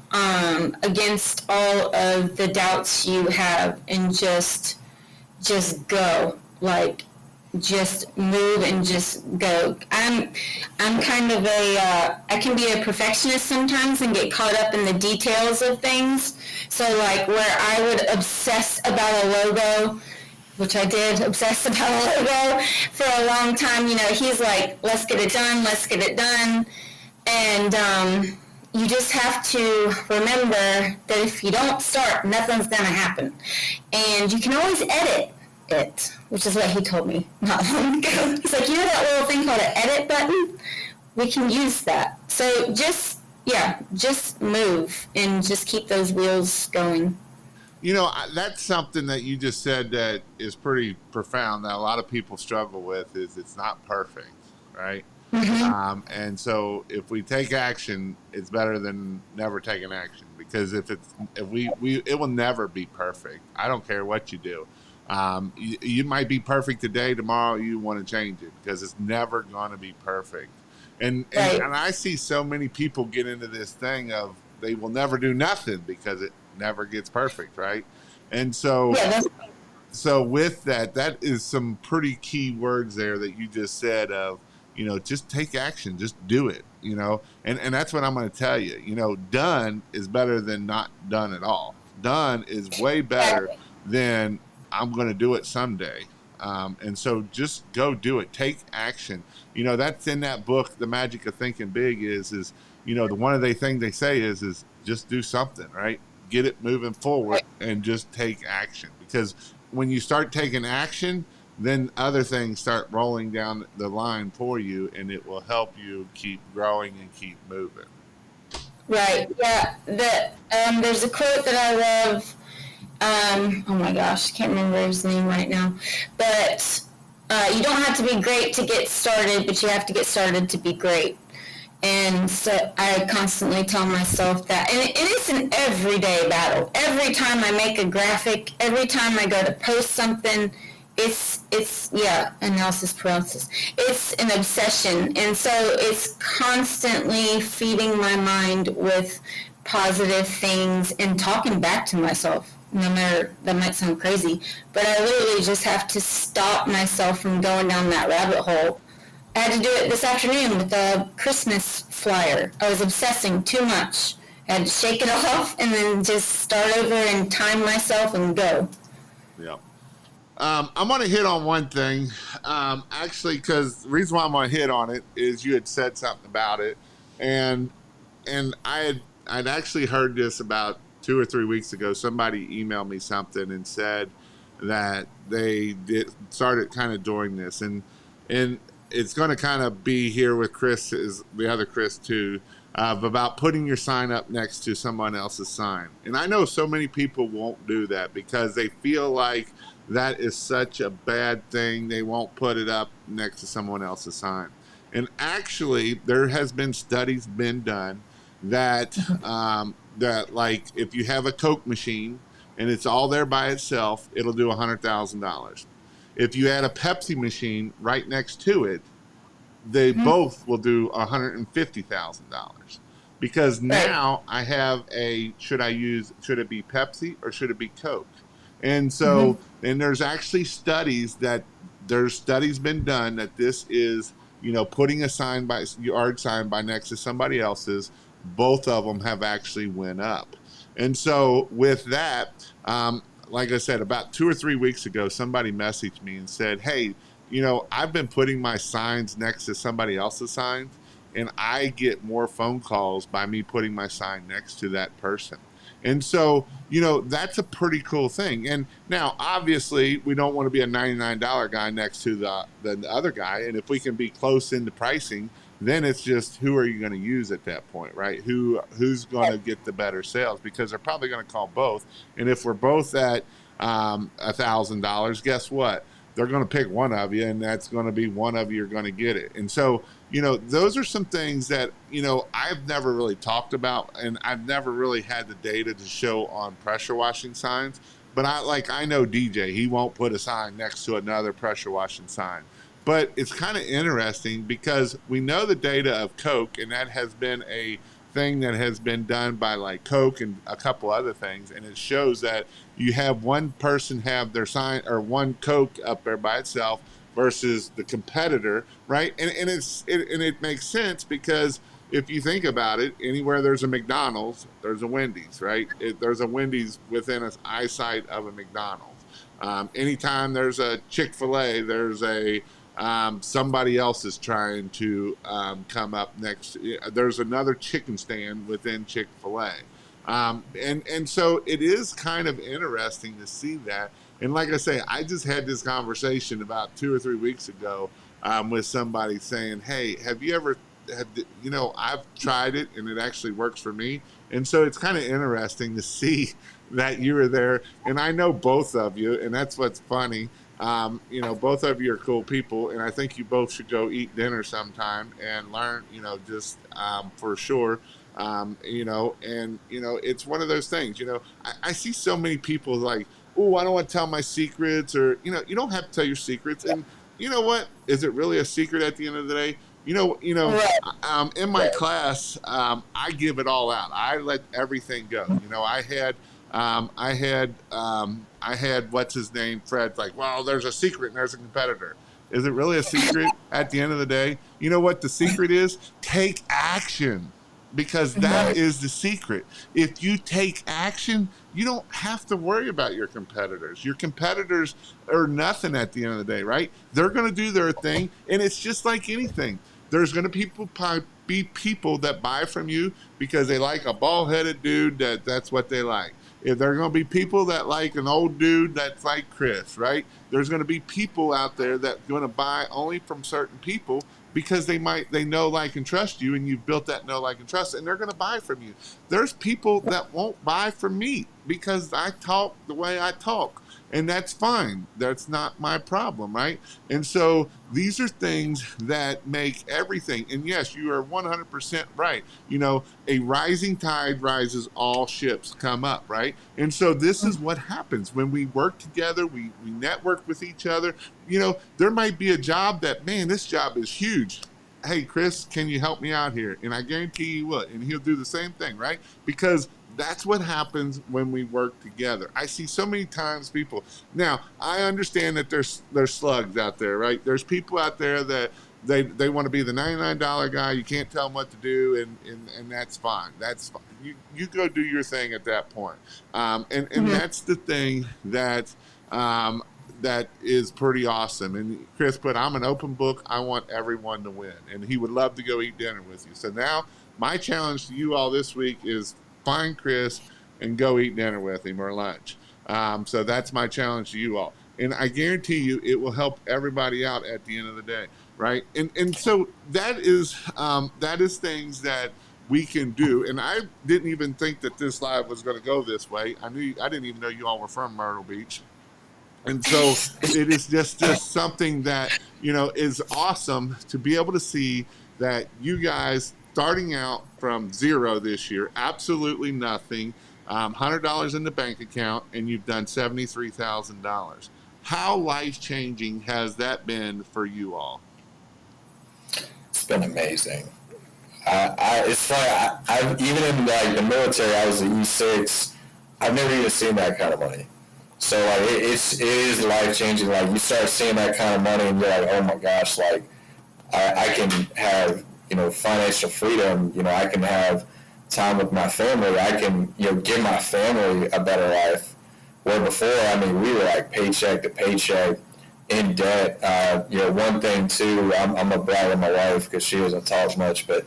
against all of the doubts you have, and just go. Like, just move and just go. I'm kind of I can be a perfectionist sometimes and get caught up in the details of things. So like, where I would obsess about a logo, which I did obsess about a logo for a long time. He's like, let's get it done. And you just have to remember that if you don't start, nothing's going to happen. And you can always edit it, which is what he told me not long ago. He's like, that little thing called an edit button? We can use that. So just move and just keep those wheels going.
That's something that you just said that is pretty profound, that a lot of people struggle with, is it's not perfect, right?
Mm-hmm.
And so if we take action, it's better than never taking action, because it will never be perfect. I don't care what you do. You might be perfect today, tomorrow you want to change it, because it's never going to be perfect. And I see so many people get into this thing of they will never do nothing because it never gets perfect, right? And so with that is some pretty key words there that you just said of, just take action, just do it, and that's what I'm going to tell you. Done is better than not done at all. Done is way better than I'm going to do it someday. And so just go do it. Take action. That's in that book, The Magic of Thinking Big, is the one of the things they say is just do something, right? Get it moving forward and just take action. Because when you start taking action, then other things start rolling down the line for you, and it will help you keep growing and keep moving.
Right. Yeah. There's a quote that I love. Oh my gosh, I can't remember his name right now. But you don't have to be great to get started, but you have to get started to be great. And so I constantly tell myself that. And it is an everyday battle. Every time I make a graphic, every time I go to post something, it's analysis paralysis. It's an obsession. And so it's constantly feeding my mind with positive things and talking back to myself. No matter, that might sound crazy, but I literally just have to stop myself from going down that rabbit hole. I had to do it this afternoon with a Christmas flyer. I was obsessing too much. I had to shake it off and then just start over and time myself and go.
Yeah. I'm going to hit on one thing, actually, because the reason why I'm going to hit on it is you had said something about it, and I'd actually heard this about 2 or 3 weeks ago. Somebody emailed me something and said that they started kind of doing this, and it's going to kind of be here with Chris, is the other Chris too, about putting your sign up next to someone else's sign. And I know so many people won't do that because they feel like that is such a bad thing. They won't put it up next to someone else's sign. And actually, there has been studies been done that that, like, if you have a Coke machine and it's all there by itself, it'll do $100,000. If you add a Pepsi machine right next to it, they both will do $150,000. Because now I have should it be Pepsi or should it be Coke? And so, and there's actually there's studies been done that this is, putting a yard sign by next to somebody else's, both of them have actually went up. And so with that, like I said, about 2 or 3 weeks ago, somebody messaged me and said, hey, I've been putting my signs next to somebody else's signs, and I get more phone calls by me putting my sign next to that person. And so, that's a pretty cool thing. And now, obviously, we don't want to be a $99 guy next to the other guy. And if we can be close in the pricing, then it's just who are you going to use at that point, right? Who's going to get the better sales, because they're probably going to call both. And if we're both at $1,000, guess what? They're going to pick one of you, and that's going to be one of you are going to get it. And so, those are some things that, I've never really talked about, and I've never really had the data to show on pressure washing signs. But I know DJ, he won't put a sign next to another pressure washing sign. But it's kind of interesting because we know the data of Coke, and that has been a thing that has been done by like Coke and a couple other things, and it shows that you have one person have their sign or one Coke up there by itself versus the competitor, right? And it makes sense because if you think about it, anywhere there's a McDonald's, there's a Wendy's, right? There's a Wendy's within an eyesight of a McDonald's. Anytime there's a Chick-fil-A, there's a somebody else is trying to come up next. There's another chicken stand within Chick-fil-A. And so it is kind of interesting to see that. And like I say, I just had this conversation about 2 or 3 weeks ago with somebody saying, hey, have you ever, I've tried it and it actually works for me. And so it's kind of interesting to see that you were there. And I know both of you, and that's what's funny. Both of you are cool people, and I think you both should go eat dinner sometime and learn, just for sure. It's one of those things, I see so many people like, oh, I don't want to tell my secrets, or, you don't have to tell your secrets. And you know what? Is it really a secret at the end of the day? In my class, I give it all out. I let everything go. I had what's his name, Fred, like, well, there's a secret and there's a competitor. Is it really a secret at the end of the day? You know what the secret is? Take action, because that is the secret. If you take action, you don't have to worry about your competitors. Your competitors are nothing at the end of the day, right? They're going to do their thing, and it's just like anything. There's going to be people that buy from you because they like a bald-headed dude that's what they like. If there are going to be people that like an old dude that's like Chris, right? There's going to be people out there that are going to buy only from certain people because they know, like, and trust you, and you've built that know, like, and trust, and they're going to buy from you. There's people that won't buy from me because I talk the way I talk, and that's fine. That's not my problem, right? And so these are things that make everything, and yes, you are 100% right. A rising tide rises, all ships come up, right? And so this is what happens when we work together, we network with each other. There might be a job that, man, this job is huge. Hey, Chris, can you help me out here? And I guarantee you will. And he'll do the same thing, right? Because that's what happens when we work together. I see so many times people. Now, I understand that there's slugs out there, right? There's people out there that they want to be the $99 guy. You can't tell them what to do, and that's fine. That's fine. You go do your thing at that point. And that's the thing that is pretty awesome. And Chris put, I'm an open book. I want everyone to win. And he would love to go eat dinner with you. So now my challenge to you all this week is find Chris and go eat dinner with him or lunch. So that's my challenge to you all. And I guarantee you it will help everybody out at the end of the day, right? And so that is things that we can do. And I didn't even think that this live was going to go this way. I didn't even know you all were from Myrtle Beach. And so it is just something that, is awesome to be able to see that you guys starting out from zero this year, absolutely nothing, $100 in the bank account, and you've done $73,000. How life-changing has that been for you all?
It's been amazing. It's funny. I even in the military, I was at E6. I've never even seen that kind of money. So it is life changing. Like, you start seeing that kind of money, and you're like, oh my gosh, like I can have financial freedom. I can have time with my family. I can give my family a better life. Where before, we were like paycheck to paycheck, in debt. One thing too, I'm gonna brag on my wife because she doesn't talk much, but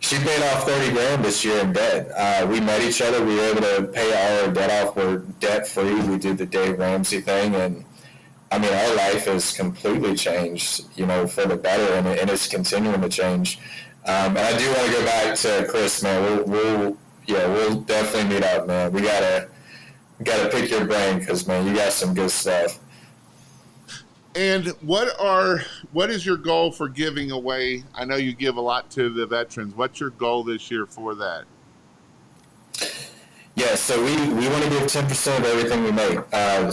She paid off 30 grand this year in debt. We met each other. We were able to pay all our debt off. We're debt free. We did the Dave Ramsey thing, and I mean, our life has completely changed, for the better, and it's continuing to change. And I do want to go back to Chris, man. We'll definitely meet up, man. We gotta pick your brain because, man, you got some good stuff.
And what is your goal for giving away? I know you give a lot to the veterans. What's your goal this year for that?
Yeah, so we want to give 10% of everything we make.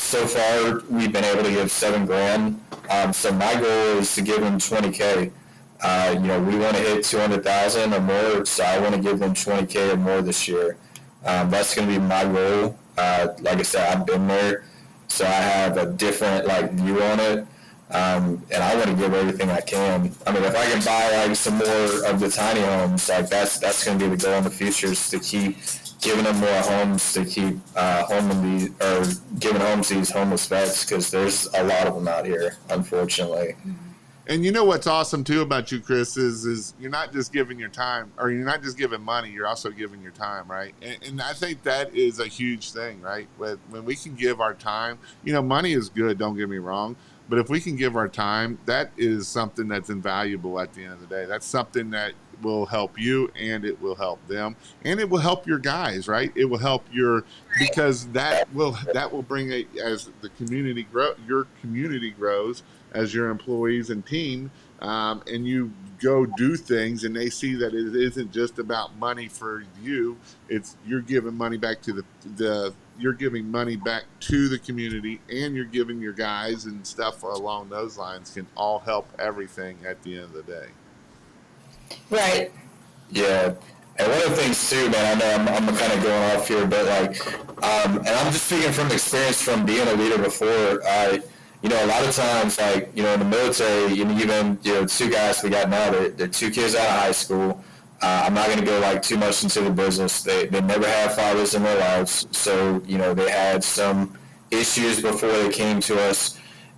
So far, we've been able to give 7 grand. So my goal is to give them 20K. We want to hit 200,000 or more, so I want to give them 20K or more this year. That's going to be my goal. Like I said, I've been there, so I have a different view on it. And I want to give everything I can. I mean, if I can buy some more of the tiny homes, that's going to be the goal in the future, is to keep giving them more homes, to keep giving homes to these homeless vets, because there's a lot of them out here, unfortunately.
And you know what's awesome too about you, Chris, is you're not just giving your time, or you're not just giving money, you're also giving your time, right? And I think that is a huge thing, right? When we can give our time, money is good, don't get me wrong, but if we can give our time, that is something that's invaluable at the end of the day. That's something that will help you, and it will help them, and it will help your guys, right? It will help because that will bring as the community your community grows, as your employees and team, and you go do things, and they see that it isn't just about money for you. It's you're giving money back to you're giving money back to the community, and you're giving your guys and stuff along those lines can all help everything at the end of the day.
Right.
Yeah. And one of the things too, man, I know I'm kind of going off here, but and I'm just speaking from experience from being a leader before. A lot of times, in the military, even 2 guys we got now, they're 2 kids out of high school. I'm not going to go too much into the business. They never had fathers in their lives, so they had some issues before they came to us.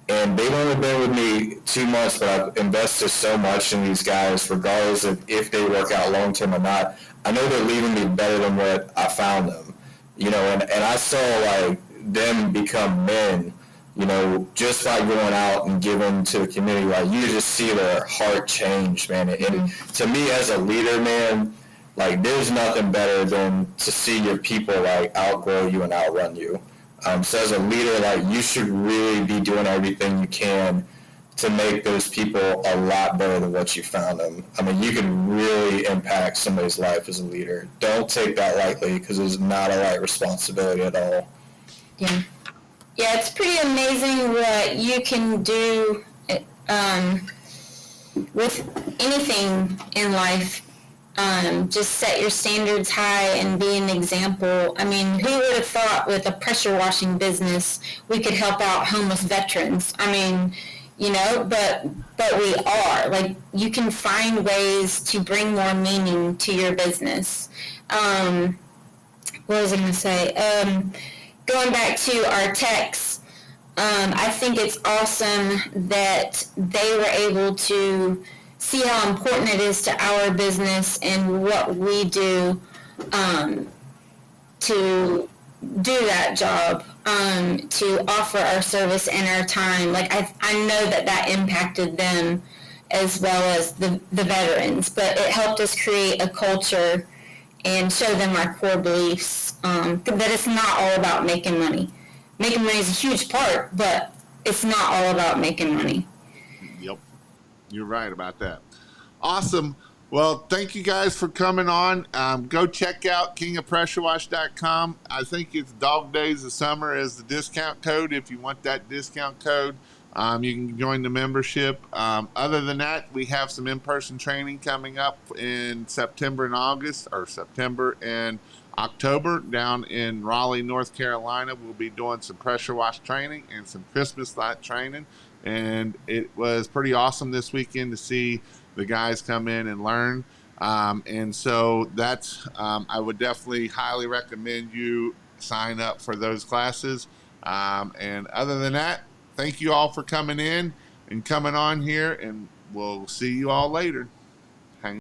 And they've only been with me 2 months, but I've invested so much in these guys, regardless of if they work out long term or not. I know they're leaving me better than what I found them. And I saw them become men, just by going out and giving to the community. You just see their heart change, man. And to me, as a leader, man, there's nothing better than to see your people outgrow you and outrun you. So as a leader, you should really be doing everything you can to make those people a lot better than what you found them. I mean, you can really impact somebody's life as a leader. Don't take that lightly, because it's not a light responsibility at all.
Yeah. Yeah, it's pretty amazing what you can do with anything in life. Just set your standards high and be an example. I mean, who would have thought with a pressure washing business we could help out homeless veterans? I mean, but we are. You can find ways to bring more meaning to your business. What was I going to say? Going back to our techs, I think it's awesome that they were able to see how important it is to our business and what we do to do that job, to offer our service and our time. I know that impacted them as well as the veterans, but it helped us create a culture and show them our core beliefs, that it's not all about making money. Making money is a huge part, but it's not all about making money.
Yep. You're right about that. Awesome. Well, thank you guys for coming on. Go check out kingofpressurewash.com. I think it's Dog Days of Summer as the discount code. If you want that discount code, you can join the membership. Other than that, we have some in-person training coming up in September and October down in Raleigh, North Carolina. We'll be doing some pressure wash training and some Christmas light training. And it was pretty awesome this weekend to see the guys come in and learn. And so that's, I would definitely highly recommend you sign up for those classes. And other than that, thank you all for coming in and coming on here, and we'll see you all later.